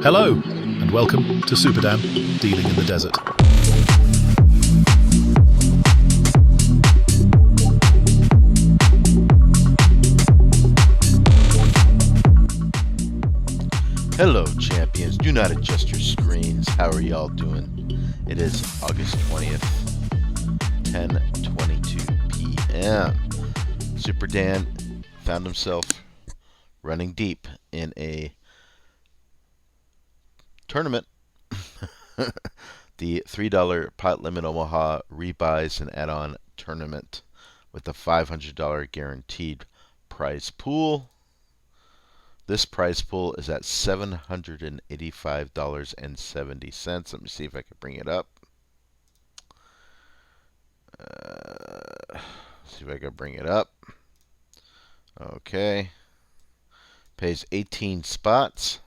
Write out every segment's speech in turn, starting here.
Hello, and welcome to Superdan, Dealing in the Desert. Hello, champions. Do not adjust your screens. How are y'all doing? It is August 20th, 10:22 p.m. Superdan found himself running deep in a tournament. The $3 Pot-Limit Omaha Rebuys and add-on tournament with a $500 guaranteed prize pool. This prize pool is at $785.70. Let me see if I can bring it up. See if I can bring it up. Okay. Pays 18 spots.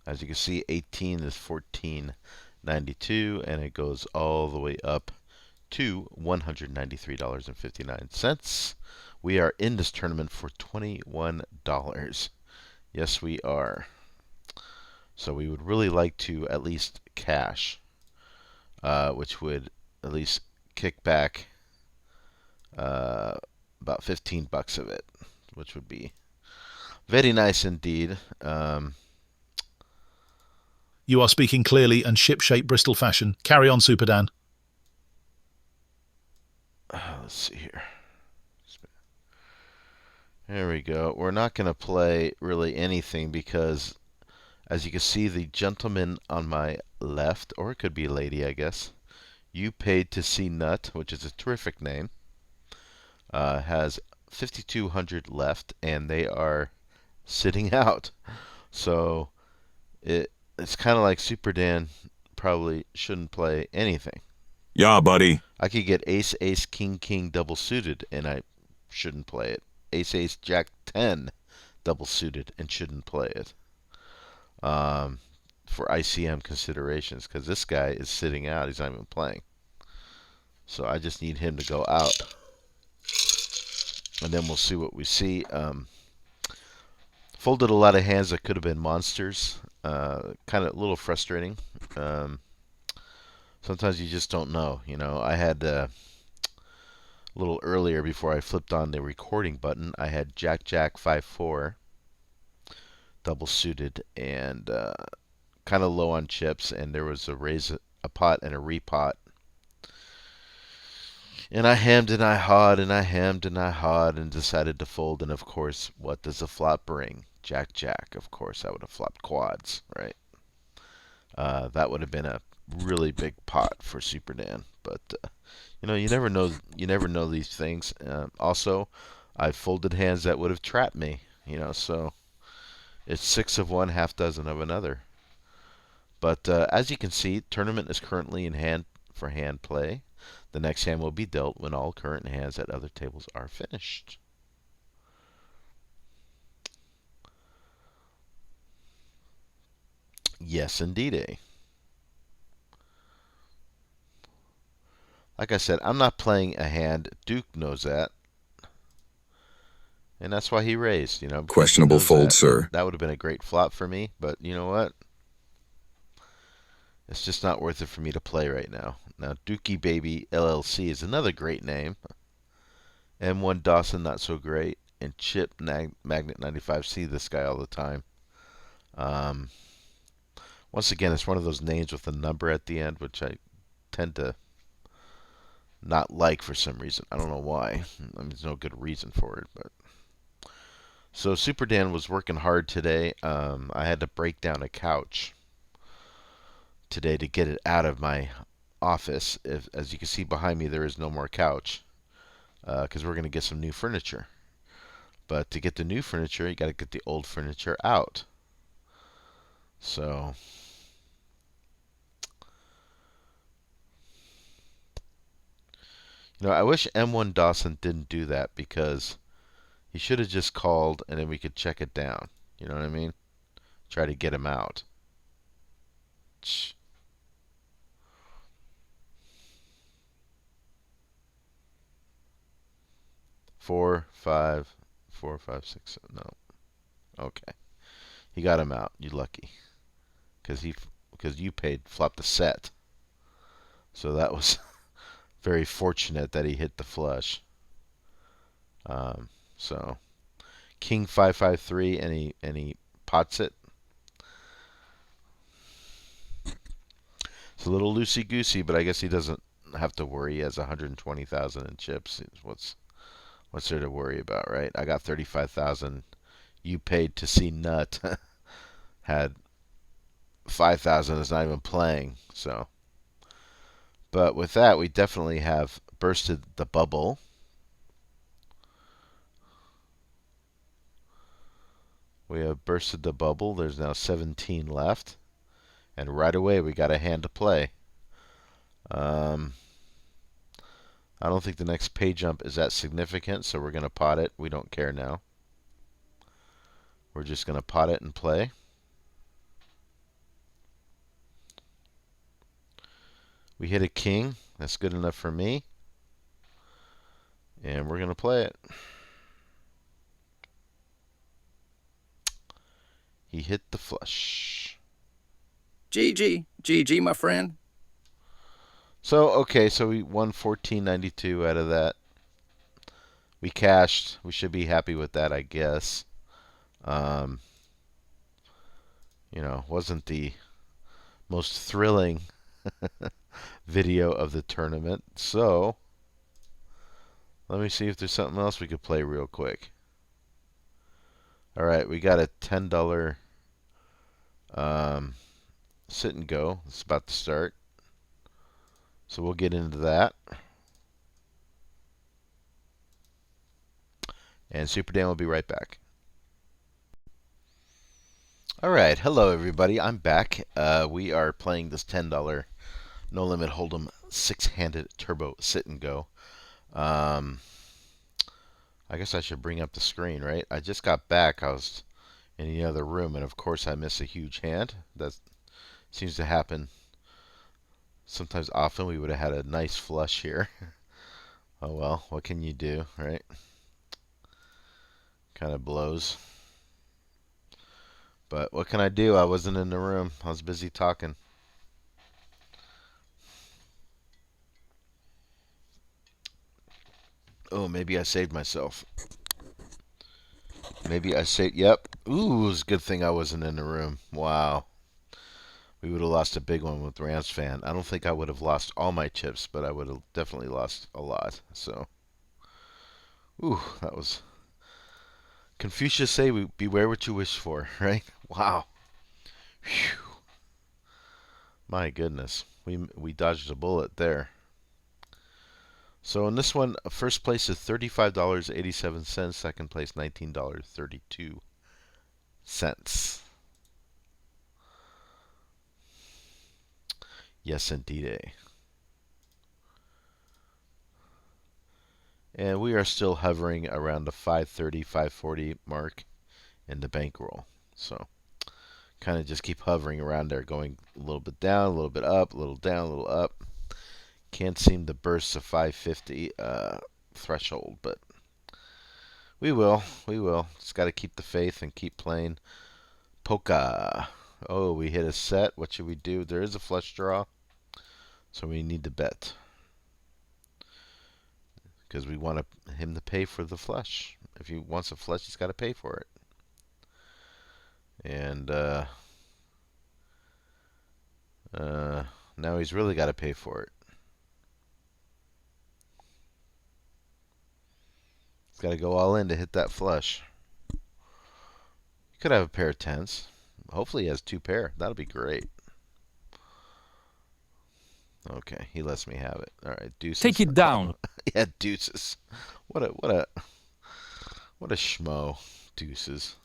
As you can see, 18 is $14.92, and it goes all the way up to $193.59. We are in this tournament for $21. Yes, we are. So we would really like to at least cash, which would at least kick back about 15 bucks of it, which would be very nice indeed. You are speaking clearly and ship-shape Bristol fashion. Carry on, Superdan. Let's see here. There we go. We're not going to play really anything because, as you can see, the gentleman on my left, or it could be a lady, I guess, You Paid to See Nut, which is a terrific name, has 5,200 left, and they are sitting out. So it's kind of like Superdan probably shouldn't play anything. Yeah, buddy. I could get ace, ace, king, king double suited, and I shouldn't play it. Ace, ace, jack 10 double suited, and shouldn't play it. For ICM considerations, because this guy is sitting out. He's not even playing. So I just need him to go out. And then we'll see what we see. Folded a lot of hands that could have been monsters. Kind of a little frustrating. Sometimes you just don't know. You know, I had a little earlier before I flipped on the recording button, I had Jack Jack 5-4 double suited and kind of low on chips, and there was a raise a pot and a repot. And I hammed and I hawed and I hammed and I hawed and decided to fold. And of course, what does a flop bring? Jack Jack. Of course, I would have flopped quads, right? That would have been a really big pot for Superdan. But you know, you never know. You never know these things. Also, I folded hands that would have trapped me. You know, so it's 6 of one, half dozen of another. But as you can see, tournament is currently in hand for hand play. The next hand will be dealt when all current hands at other tables are finished. Yes, indeed. Like I said, I'm not playing a hand. Duke knows that. And that's why he raised, you know. Questionable fold, sir. That would have been a great flop for me, but you know what? It's just not worth it for me to play right now. Now, Dookie Baby LLC is another great name. M1 Dawson, not so great. And Chip Magnet 95, see this guy all the time. Once again, it's one of those names with a number at the end, which I tend to not like for some reason. I don't know why. I mean, there's no good reason for it. But so Superdan was working hard today. I had to break down a couch today to get it out of my office. As you can see behind me, there is no more couch because we're going to get some new furniture. But to get the new furniture, you got to get the old furniture out. So you know, I wish M1 Dawson didn't do that, because he should have just called and then we could check it down. You know what I mean? Try to get him out. 4, 5, 4, 5, 6, 7. No. Okay. He got him out. You lucky, because you paid flop the set. So that was very fortunate that he hit the flush. So King 553, and he pots it. It's a little loosey goosey, but I guess he doesn't have to worry. He has 120,000 in chips. What's there to worry about, right? I got 35,000. You paid to see nut. Had 5,000 is not even playing. So, but with that, we definitely have bursted the bubble. We have bursted the bubble. There's now 17 left. And right away, we got a hand to play. I don't think the next pay jump is that significant, so we're going to pot it. We don't care now. We're just going to pot it and play. We hit a king. That's good enough for me. And we're going to play it. He hit the flush. GG, my friend. So, okay, so we won $14.92 out of that. We cashed. We should be happy with that, I guess. You know, wasn't the most thrilling video of the tournament. So, let me see if there's something else we could play real quick. All right, we got a $10 sit and go. It's about to start. So we'll get into that. And Superdan will be right back. Alright, hello everybody. I'm back. We are playing this $10 No Limit Hold'em 6-handed turbo sit and go. I guess I should bring up the screen, right? I just got back. I was in the other room, and of course I missed a huge hand. That seems to happen sometimes often. We would have had a nice flush here. Oh well, what can you do, right? Kind of blows. But what can I do? I wasn't in the room. I was busy talking. Oh, maybe I saved myself. Maybe I saved... Yep. Ooh, it's a good thing I wasn't in the room. Wow. We would have lost a big one with Rams fan. I don't think I would have lost all my chips, but I would have definitely lost a lot. So, ooh, that was... Confucius say, beware what you wish for, right? Wow. Whew. My goodness. We dodged a bullet there. So in this one, first place is $35.87. Second place, $19.32. Yes, indeed. And we are still hovering around the 530, 540 mark in the bankroll. So kind of just keep hovering around there, going a little bit down, a little bit up, a little down, a little up. Can't seem to burst the 550 threshold, but we will. We will. Just got to keep the faith and keep playing. Polka. Oh, we hit a set. What should we do? There is a flush draw, so we need to bet. Because we want him to pay for the flush. If he wants a flush, he's got to pay for it. And now he's really got to pay for it. He's got to go all in to hit that flush. He could have a pair of tens. Hopefully he has two pair. That'll be great. Okay, he lets me have it. All right, deuces. Take it down. Yeah, deuces. What a schmo, deuces.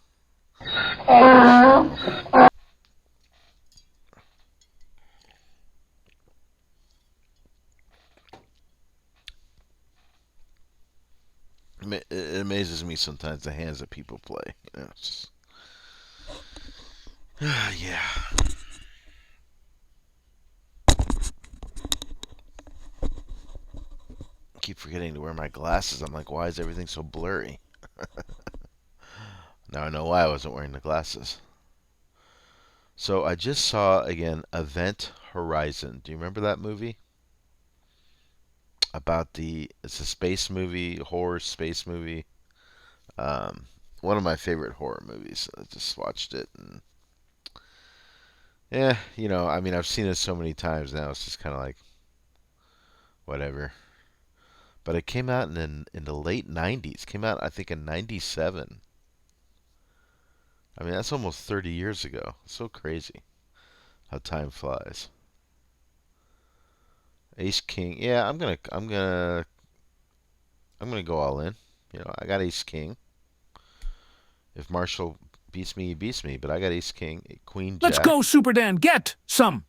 It amazes me sometimes the hands that people play. You know, it's just, yeah. I keep forgetting to wear my glasses. I'm like, why is everything so blurry? Now I know why I wasn't wearing the glasses. So I just saw again Event Horizon. Do you remember that movie? It's a space movie, horror space movie. Um, One of my favorite horror movies. I just watched it, and yeah, I mean, I've seen it so many times now. It's just kind of like whatever. But it came out in the late '90s. Came out, I think, in '97. I mean, that's almost 30 years ago. It's so crazy how time flies. Ace King. Yeah, I'm gonna go all in. I got Ace King. If Marshall beats me, he beats me. But I got Ace King, Queen Jack. Let's go, Superdan. Get some.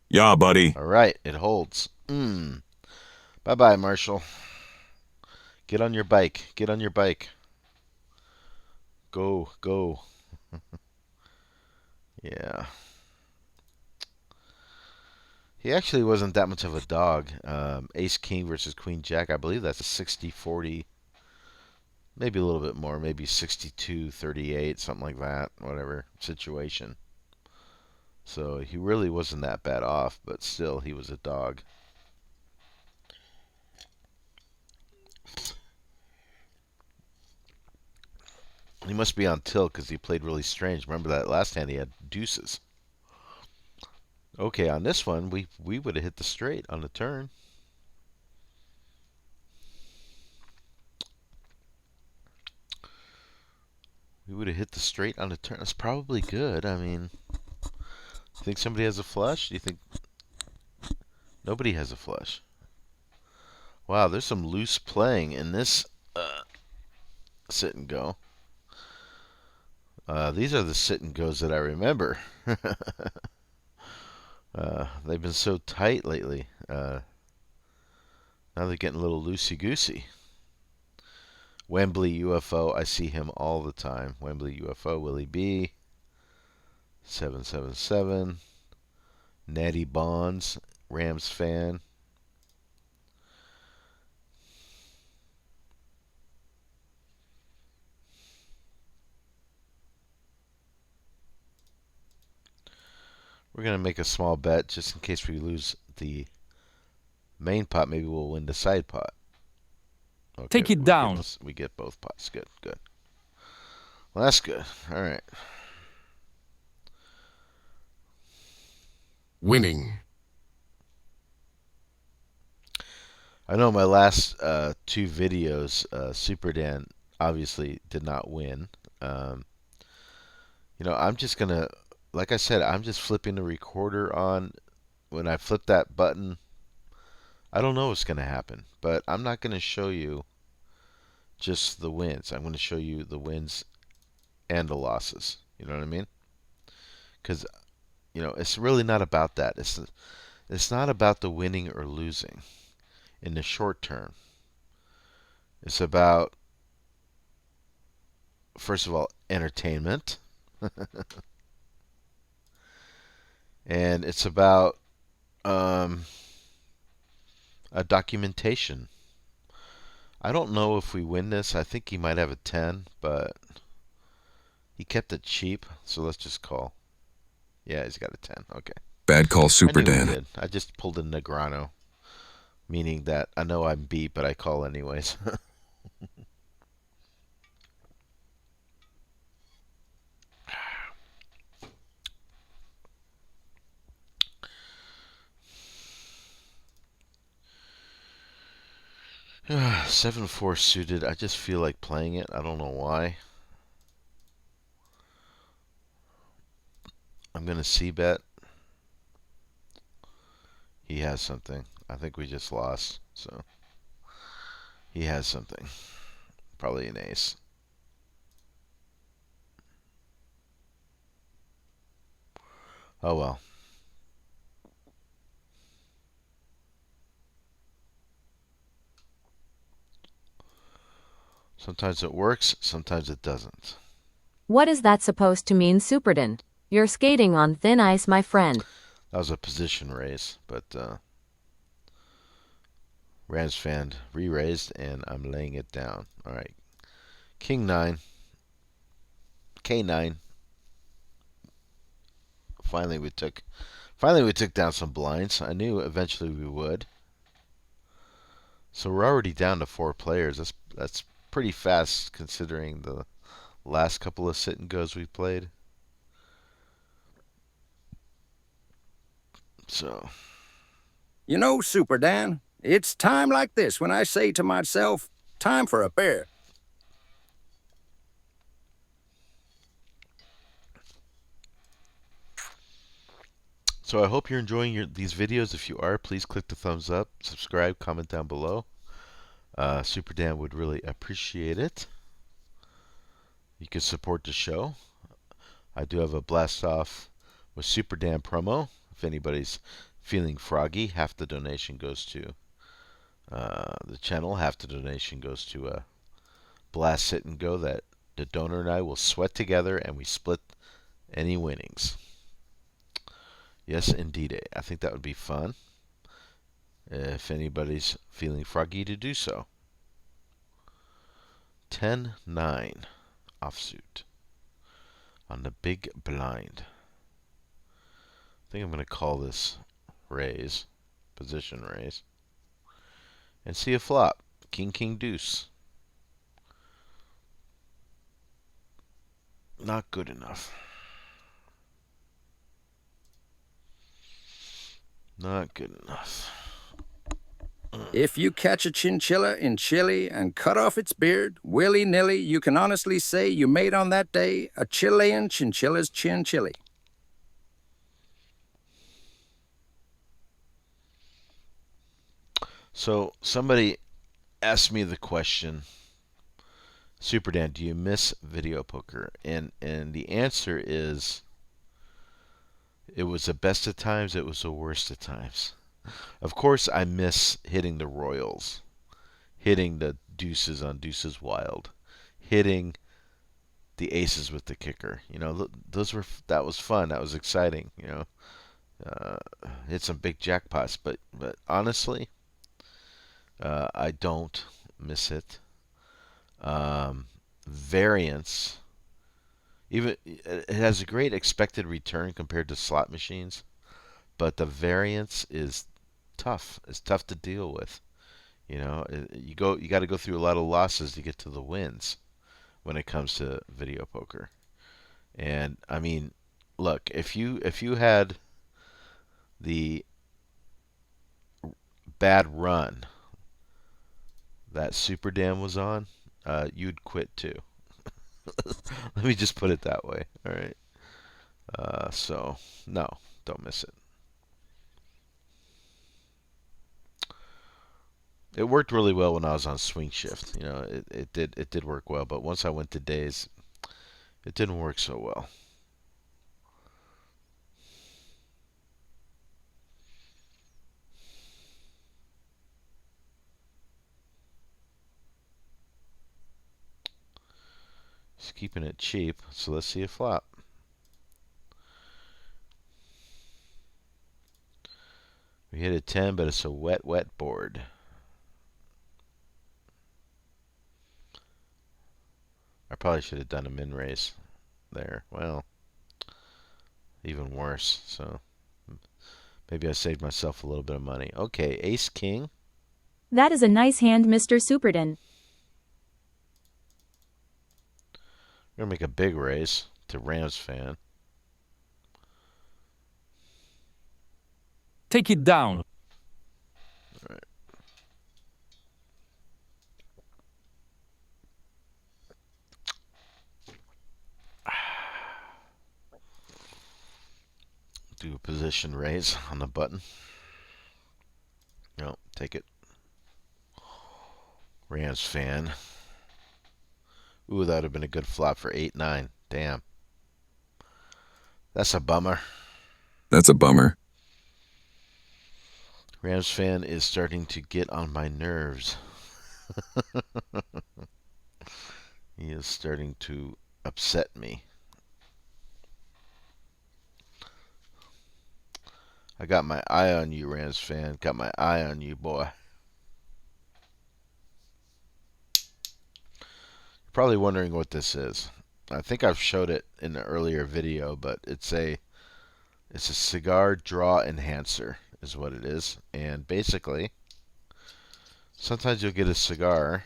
Yeah, buddy. All right, it holds. Bye bye, Marshall. Get on your bike. Get on your bike. Go, go. Yeah. He actually wasn't that much of a dog. Ace King versus Queen Jack. I believe that's a 60-40. Maybe a little bit more. Maybe 62-38, something like that. Whatever situation. So he really wasn't that bad off, but still, he was a dog. He must be on tilt because he played really strange. Remember that last hand he had deuces. Okay, on this one, we would have hit the straight on the turn. We would have hit the straight on the turn. That's probably good. I mean, think somebody has a flush? Do you think nobody has a flush? Wow, there's some loose playing in this sit and go. These are the sit and goes that I remember. They've been so tight lately. Now they're getting a little loosey-goosey. Wembley UFO, I see him all the time. Wembley UFO, Willie B. 777. Natty Bonds, Rams fan. We're going to make a small bet just in case we lose the main pot. Maybe we'll win the side pot. Okay, Take it down. We get both pots. Good, good. Well, that's good. All right. Winning. I know my last two videos, Superdan obviously did not win. I'm just going to, like I said, I'm just flipping the recorder on. When I flip that button, I don't know what's going to happen, but I'm not going to show you just the wins. I'm going to show you the wins and the losses. You know what I mean? Because, it's really not about that. It's not about the winning or losing in the short term. It's about, first of all, entertainment. And it's about a documentation. I don't know if we win this. I think he might have a 10, but he kept it cheap, so let's just call. Yeah, he's got a 10. Okay. Bad call, I knew he Superdan. did. I just pulled a Negrano, meaning that I know I'm beat, but I call anyways. Seven four suited. I just feel like playing it. I don't know why. I'm gonna c-bet. He has something. I think we just lost, so he has something. Probably an ace. Oh well. Sometimes it works, sometimes it doesn't. What is that supposed to mean, Superdan? You're skating on thin ice, my friend. That was a position raise, but Rams fan re-raised, and I'm laying it down. All right. King 9. K9. finally we took down some blinds. I knew eventually we would. So we're already down to 4 players. That's pretty fast considering the last couple of sit and goes we played. So, You know, Superdan, it's time like this when I say to myself, time for a beer. so I hope you're enjoying these videos. If you are, please click the thumbs up, subscribe, comment down below. Superdan would really appreciate it. You can support the show. I do have a blast off with Superdan promo. If anybody's feeling froggy, half the donation goes to the channel. Half the donation goes to a blast sit and go that the donor and I will sweat together, and we split any winnings. Yes, indeed. I think that would be fun if anybody's feeling froggy to do so. 10-9 offsuit on the big blind. I think I'm going to call this raise, position raise, and see a flop. King, king, deuce. Not good enough. Not good enough. If you catch a chinchilla in Chile and cut off its beard, willy-nilly, you can honestly say you made on that day a Chilean chinchilla's chin chili. So somebody asked me the question, Superdan, do you miss video poker? And the answer is, it was the best of times, it was the worst of times. Of course, I miss hitting the royals, hitting the deuces on deuces wild, hitting the aces with the kicker. You know, that was fun. That was exciting. You know, hit some big jackpots. But honestly, I don't miss it. Variance, even it has a great expected return compared to slot machines, but the variance is tough. It's tough to deal with. You know, you got to go through a lot of losses to get to the wins when it comes to video poker. And I mean, look, if you had the bad run that Superdan was on, you'd quit too. Let me just put it that way. All right. So no, don't miss it. It worked really well when I was on swing shift. You know, it did work well. But once I went to days, it didn't work so well. Just keeping it cheap. So let's see a flop. We hit a 10, but it's a wet board. I probably should have done a min raise there. Well, even worse. So maybe I saved myself a little bit of money. Okay, ace king. That is a nice hand, Mr. Superdan. We're gonna make a big raise to Rams fan. Take it down. All right. Do a position raise on the button. No, take it. Rams fan. Ooh, that would have been a good flop for 8-9. Damn. That's a bummer. That's a bummer. Rams fan is starting to get on my nerves. He is starting to upset me. I got my eye on you, Rams fan. Got my eye on you, boy. You're probably wondering what this is. I think I've showed it in an earlier video, but it's a It's a cigar draw enhancer is what it is. And basically, sometimes you'll get a cigar.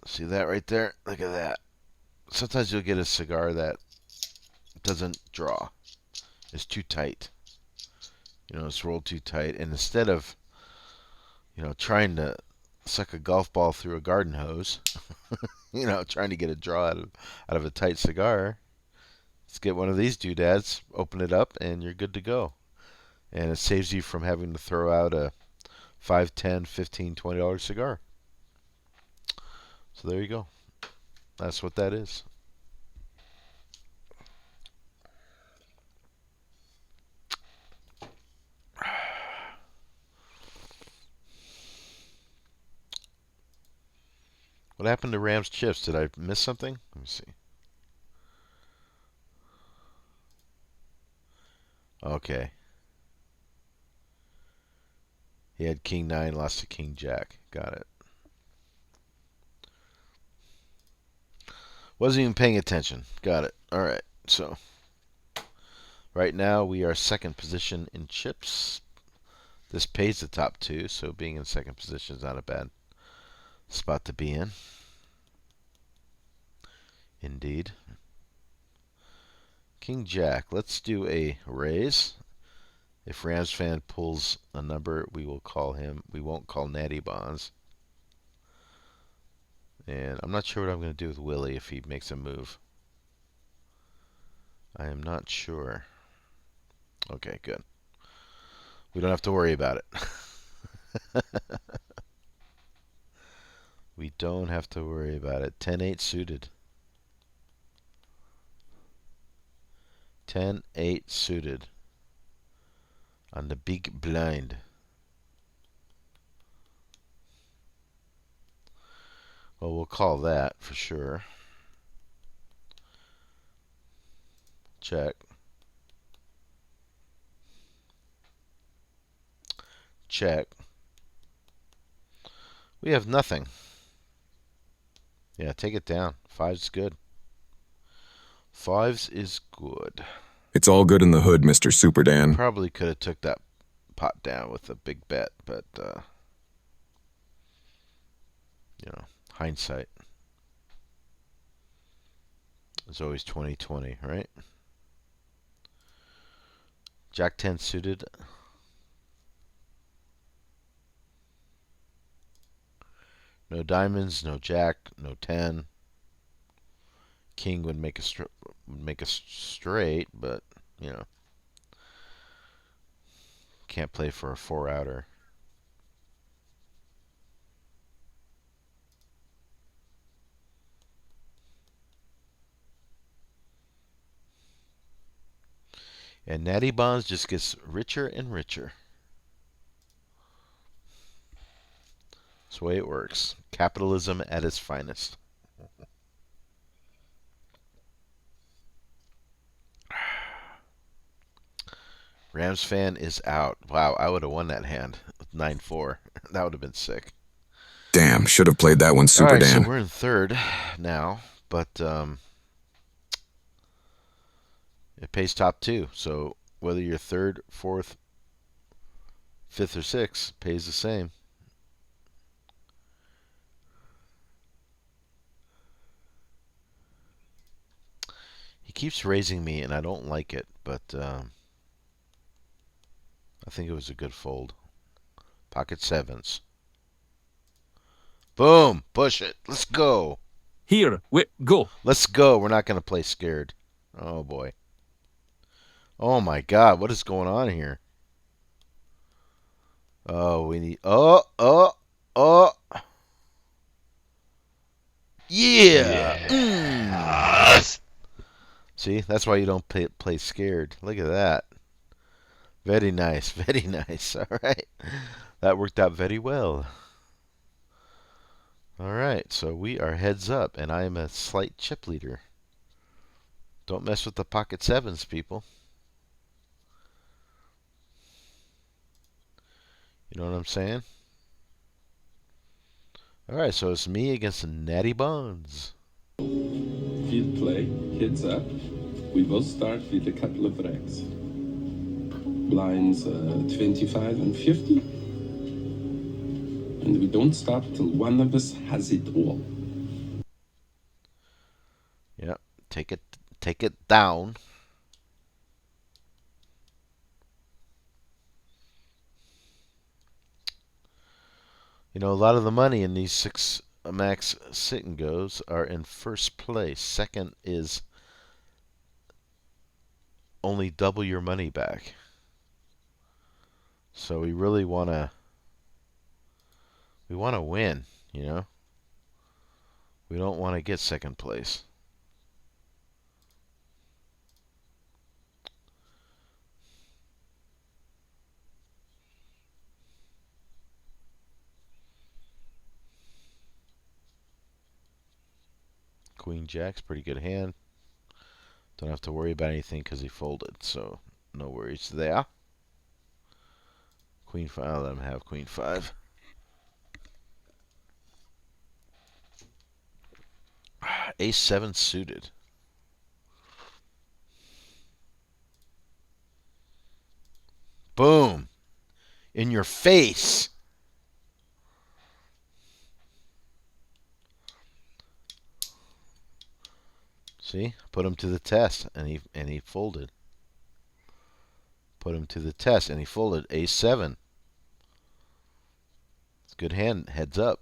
See that right there? Look at that. Sometimes you'll get a cigar that doesn't draw. It's too tight. You know, it's rolled too tight. And instead of, you know, trying to suck a golf ball through a garden hose, you know, trying to get a draw out of a tight cigar, let's get one of these doodads, open it up, and you're good to go. And it saves you from having to throw out a $5, $10, $15, $20 cigar. So there you go. That's what that is. What happened to Rams chips? Did I miss something? Let me see. Okay. He had King 9, lost to King Jack. Got it. Wasn't even paying attention. Got it. Alright, so right now we are second position in chips. This pays the top two, so being in second position is not a bad spot to be in. Indeed. King Jack. Let's do a raise. If Rams fan pulls a number, we will call him. We won't call Natty Bonds. And I'm not sure what I'm going to do with Willie if he makes a move. I am not sure. Okay, good. We don't have to worry about it. We don't have to worry about it. 10-8 suited. 10-8 suited. On the big blind. Well, we'll call that for sure. Check. Check. We have nothing. Yeah, take it down. Five's good. Fives is good. It's all good in the hood, Mr. Superdan. Probably could have took that pot down with a big bet, but you know, hindsight is always 20/20, right? Jack 10 suited. No diamonds, no jack, no 10. King would make a straight, but you know, can't play for a 4-outer. And Natty Bonds just gets richer and richer. That's the way it works. Capitalism at its finest. Rams fan is out. Wow, I would have won that hand. 9-4. That would have been sick. Damn, should have played that one, All right, Superdan. so we're in third now, but it pays top two. So whether you're third, fourth, fifth, or sixth, pays the same. He keeps raising me, and I don't like it, but I think it was a good fold. Pocket sevens. Boom! Push it. Let's go. Here we go. Let's go. We're not going to play scared. Oh, boy. Oh, my God. What is going on here? Oh, we need... Oh. Yeah. Yes. See, that's why you don't play scared. Look at that. Very nice. Very nice. All right. That worked out very well. All right. So we are heads up, and I am a slight chip leader. Don't mess with the pocket sevens, people. You know what I'm saying? All right. So it's me against the Natty Bonds. Field play, heads up. We will start with a couple of racks. Blinds 25 and 50. And we don't stop till one of us has it all. Yeah, take it down. You know, a lot of the money in these 6 max sit and goes are in first place. Second is only double your money back. So we really want to win, you know. We don't want to get second place. Queen Jack's pretty good hand. Don't have to worry about anything because he folded, so no worries there. Queen 5, I'll let him have Queen 5. Ace 7 suited. Boom. In your face. See? Put him to the test, and he folded. Put him to the test, and he folded. Ace 7. It's a good hand. Heads up.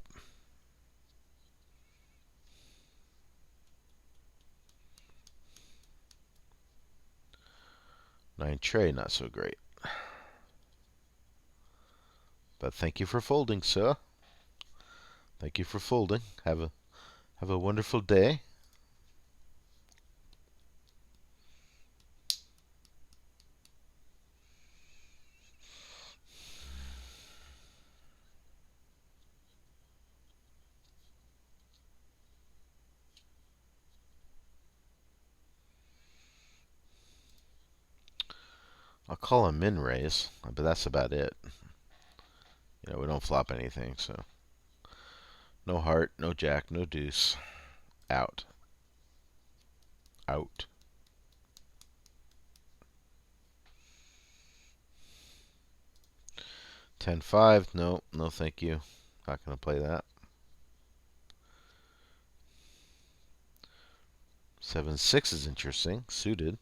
Nine tray, not so great. But thank you for folding, sir. Thank you for folding. Have a wonderful day. I'll call a min raise, but that's about it. You know, we don't flop anything, so. No heart, no jack, no deuce. Out. Out. $10-5, no, no thank you. Not going to play that. 7-6 is interesting, suited.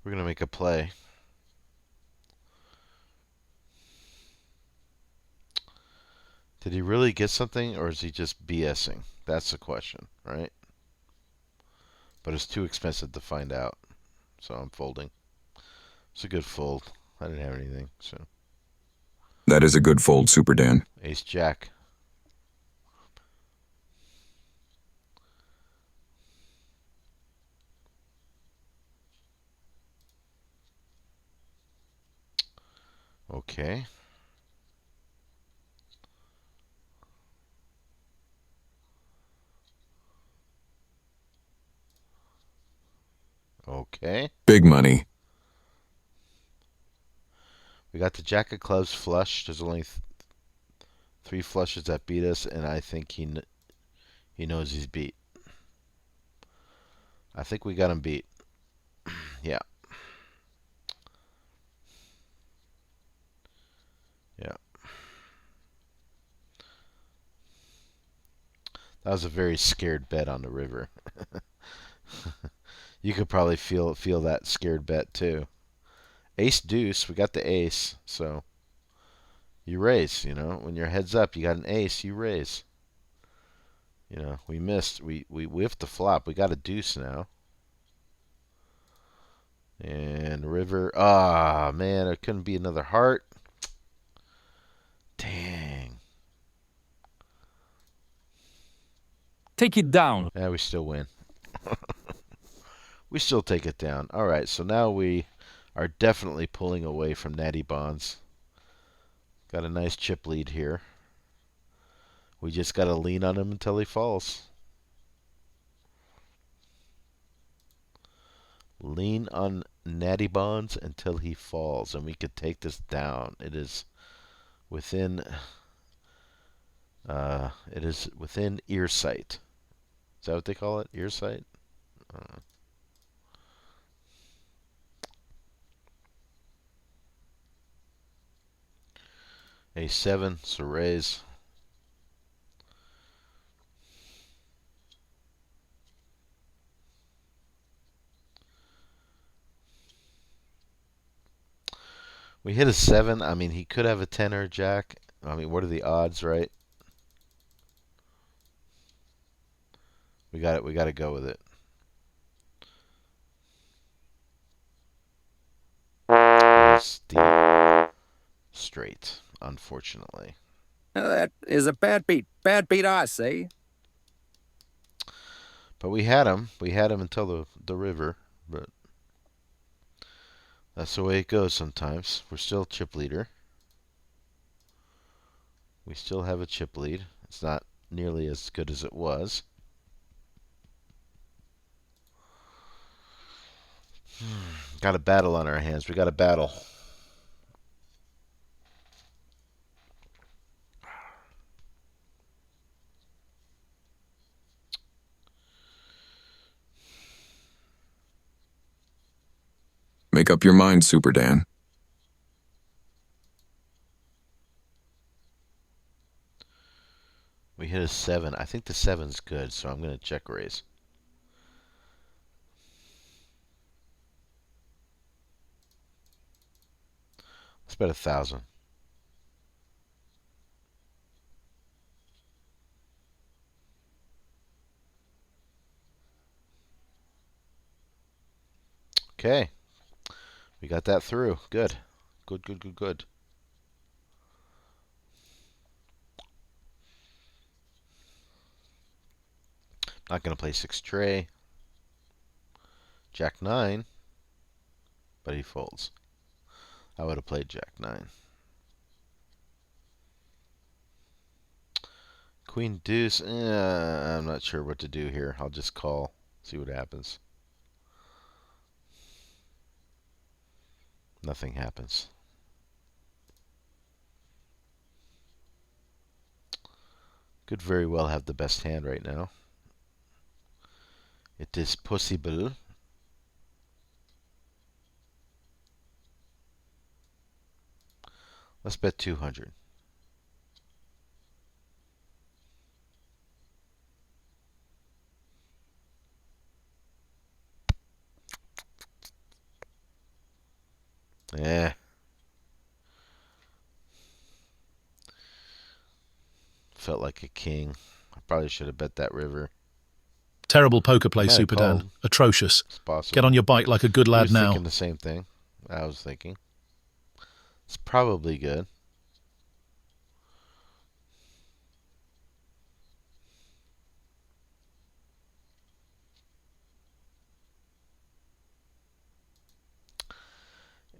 We're going to make a play. Did he really get something, or is he just BSing? That's the question, right? But it's too expensive to find out, so I'm folding. It's a good fold. I didn't have anything, so. That is a good fold, Superdan. Ace Jack. Okay. Okay. Big money. We got the Jack of Clubs flush. There's only 3 flushes that beat us, and I think he knows he's beat. I think we got him beat. Yeah. Yeah. That was a very scared bet on the river. You could probably feel that scared bet too. Ace deuce, we got the ace, so you raise, you know. When your head's up, you got an ace, you raise. You know, we missed. We whiffed the flop. We got a deuce now. And river. Ah, man, it couldn't be another heart. Dang. Take it down. Yeah, we still win. We still take it down. All right, so now we are definitely pulling away from Natty Bonds. Got a nice chip lead here. We just got to lean on him until he falls. Lean on Natty Bonds until he falls, and we could take this down. It is within ear sight. Is that what they call it? Ear sight? A7, so raise. We hit a 7. I mean, he could have a 10 or a jack. I mean, what are the odds, right? We got it. We got to go with it. It's the straight, unfortunately. That is a bad beat. Bad beat, I say. But we had him. We had him until the river. But that's the way it goes sometimes. We're still chip leader. We still have a chip lead. It's not nearly as good as it was. Got a battle on our hands. We got a battle. Make up your mind, Superdan. We hit a 7. I think the 7's good, so I'm going to check raise. Let's bet 1,000. Okay. We got that through. Good. Good, good, good, good. Not going to play 6 tray. Jack 9. But he folds. I would have played Jack 9. Queen deuce. I'm not sure what to do here. I'll just call. See what happens. Nothing happens. Could very well have the best hand right now. It is possible. Let's bet 200. Yeah. Felt like a king. I probably should have bet that river. Terrible poker play, Kinda Superdan. cold. Atrocious. It's possible. Get on your bike like a good I lad was now. thinking the same thing. I was thinking. It's probably good.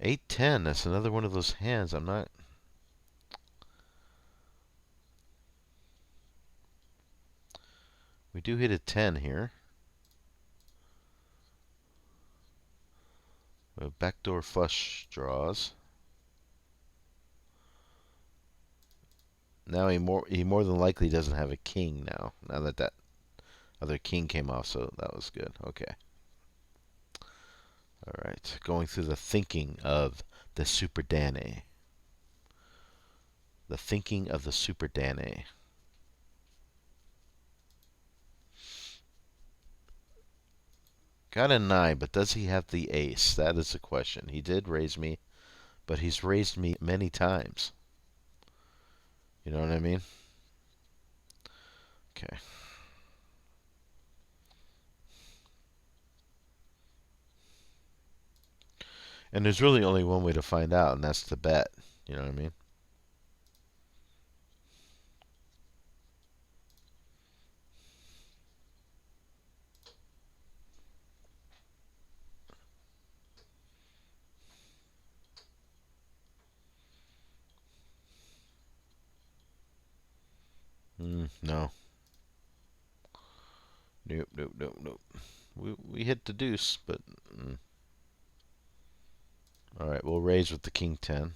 Eight 10. That's another one of those hands. I'm not. We do hit a 10 here. We have backdoor flush draws. Now he more than likely doesn't have a king now. Now that that other king came off, so that was good. Okay. All right. Going through the thinking of the Superdan. The thinking of the Superdan. Got a 9, but does he have the ace? That is the question. He did raise me, but he's raised me many times. You know what I mean? Okay. And there's really only one way to find out, and that's to bet. You know what I mean? No. Nope, nope, nope, nope. We hit the deuce, but All right, we'll raise with the king 10.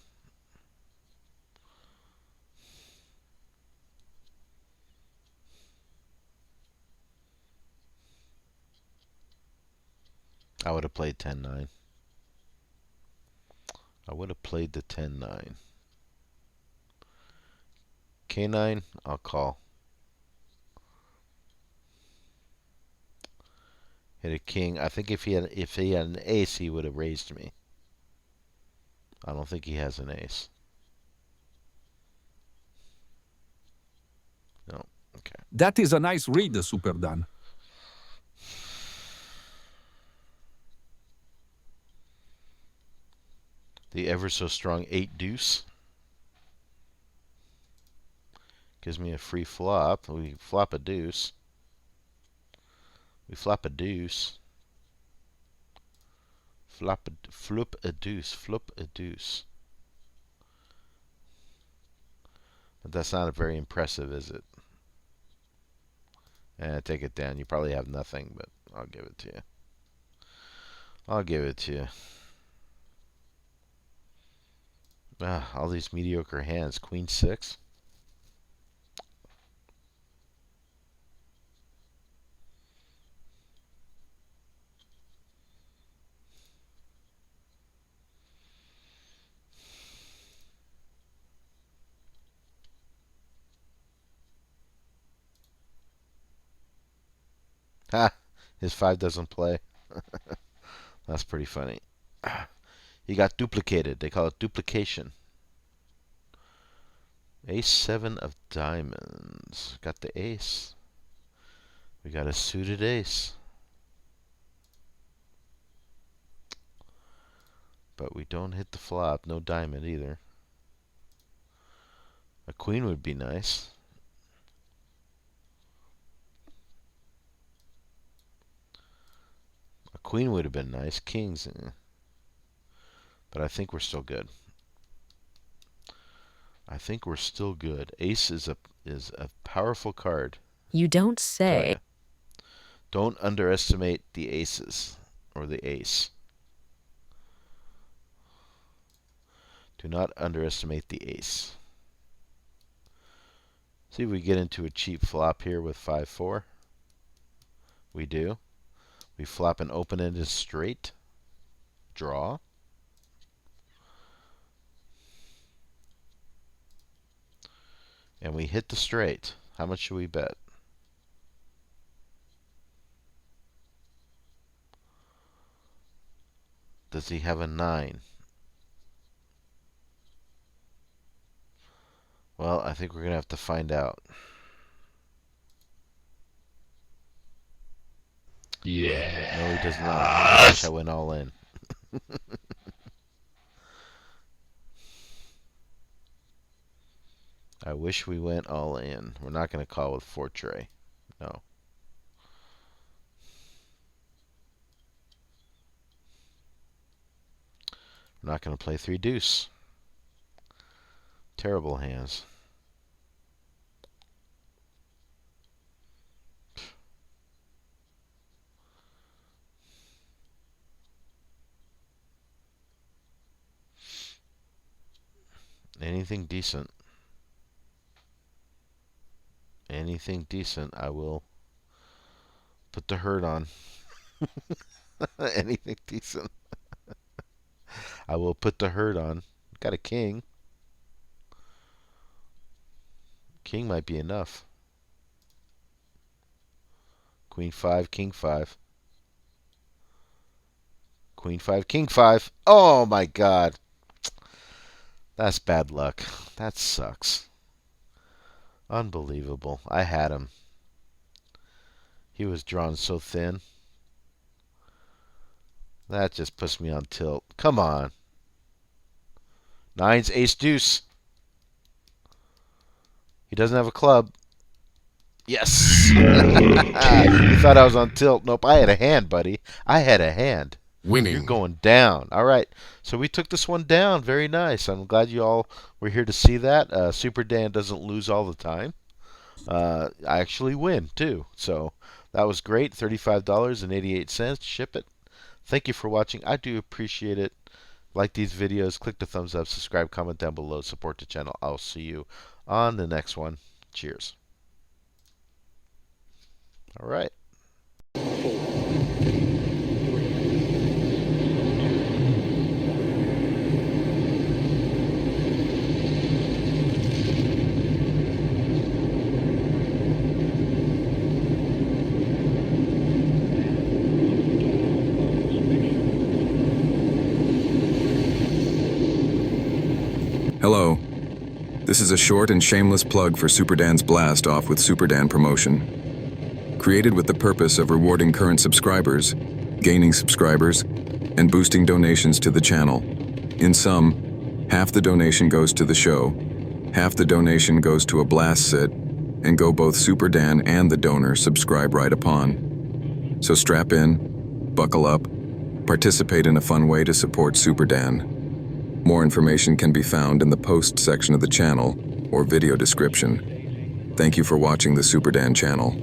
I would have played 10-9. I would have played the 10-9. K9, I'll call. Hit a king. I think if he had an ace, he would have raised me. I don't think he has an ace. No. Okay. That is a nice read, Superdan. The ever so strong 8 deuce gives me a free flop. We flop a deuce. We flop a deuce. Flop a deuce. Flip a deuce. But that's not very impressive, is it? Take it down. You probably have nothing, but I'll give it to you. I'll give it to you. All these mediocre hands. Queen 6. Ha! His 5 doesn't play. That's pretty funny. He got duplicated. They call it duplication. Ace 7 of diamonds. Got the ace. We got a suited ace. But we don't hit the flop. No diamond either. A queen would be nice. A queen would have been nice. Kings. But I think we're still good. I think we're still good. Ace is a powerful card. You don't say. Don't underestimate the aces or the ace. Do not underestimate the ace. See if we get into a cheap flop here with 5-4. We do. We flop an open-ended straight. Draw. And we hit the straight. How much should we bet? Does he have a 9? Well, I think we're going to have to find out. Yeah. No, he does not. I wish I went all in. I wish we went all in. We're not going to call with Fortray. No. We're not going to play 3 deuce. Terrible hands. Anything decent. Anything decent, I will put the hurt on. Anything decent. I will put the hurt on. Got a king. King might be enough. Queen 5, king 5. Queen 5, king 5. Oh my god. That's bad luck. That sucks. Unbelievable. I had him. He was drawn so thin. That just puts me on tilt. Come on. 9's ace deuce. He doesn't have a club. Yes. You thought I was on tilt. Nope, I had a hand, buddy. I had a hand. Winning. You're going down. All right. So we took this one down. Very nice. I'm glad you all were here to see that. Superdan doesn't lose all the time. I actually win, too. So that was great. $35.88. Ship it. Thank you for watching. I do appreciate it. Like these videos, click the thumbs up, subscribe, comment down below, support the channel. I'll see you on the next one. Cheers. All right. Hello. This is a short and shameless plug for Superdan's Blast Off with Superdan promotion. Created with the purpose of rewarding current subscribers, gaining subscribers, and boosting donations to the channel. In sum, half the donation goes to the show, half the donation goes to a blast sit, and go both Superdan and the donor subscribe right upon. So strap in, buckle up, participate in a fun way to support Superdan. More information can be found in the post section of the channel or video description. Thank you for watching the Superdan channel.